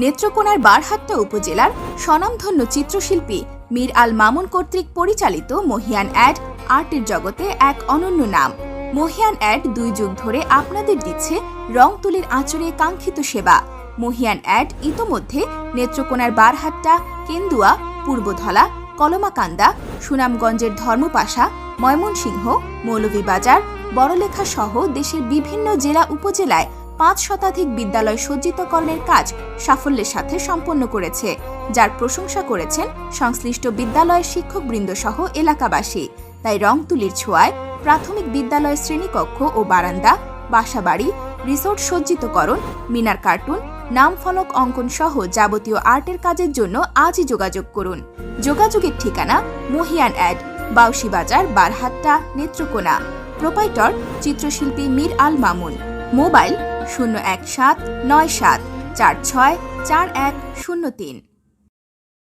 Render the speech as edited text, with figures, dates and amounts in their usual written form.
নেত্রকোনার বারহাট্টা উপজেলার স্বনামধন্য চিত্রশিল্পী মীর আল মামুন কর্তৃক পরিচালিত মহিয়ান অ্যাড আর্টের জগতে এক অনন্য নাম। মহিয়ান অ্যাড 2 যুগ ধরে আপনাদের দিচ্ছে রং তুলির আঁচড়ে কাঙ্ক্ষিত সেবা। মহিয়ান অ্যাড ইতোমধ্যে নেত্রকোনার বারহাট্টা, কেন্দুয়া, পূর্বধলা, কলমাকান্দা, সুনামগঞ্জের ধর্মপাশা, ময়মনসিংহ, মৌলভীবাজার, বড়লেখা সহ দেশের বিভিন্ন জেলা উপজেলায় 5 শতাধিক বিদ্যালয় সজ্জিতকরণের কাজ সাফল্যের সাথে সম্পন্ন করেছে, যার প্রশংসা করেছেন সংশ্লিষ্ট বিদ্যালয়ের শিক্ষকবৃন্দ সহ এলাকাবাসী। তাই রং তুলির ছোঁয়ায় প্রাথমিক বিদ্যালয়ের শ্রেণীকক্ষ ও বারান্দা, বাসাবাড়ি, রিসোর্ট সজ্জিতকরণ, মিনার কার্টুন, নাম ফলক অঙ্কন সহ যাবতীয় আর্টের কাজের জন্য আজই যোগাযোগ করুন। যোগাযোগের ঠিকানা মহিয়ান অ্যাড, বাউশীবাজার, বারহাট্টা, নেত্রকোনা। প্রোপাইটর চিত্রশিল্পী মীর আল মামুন। মোবাইল 01797 46 4103।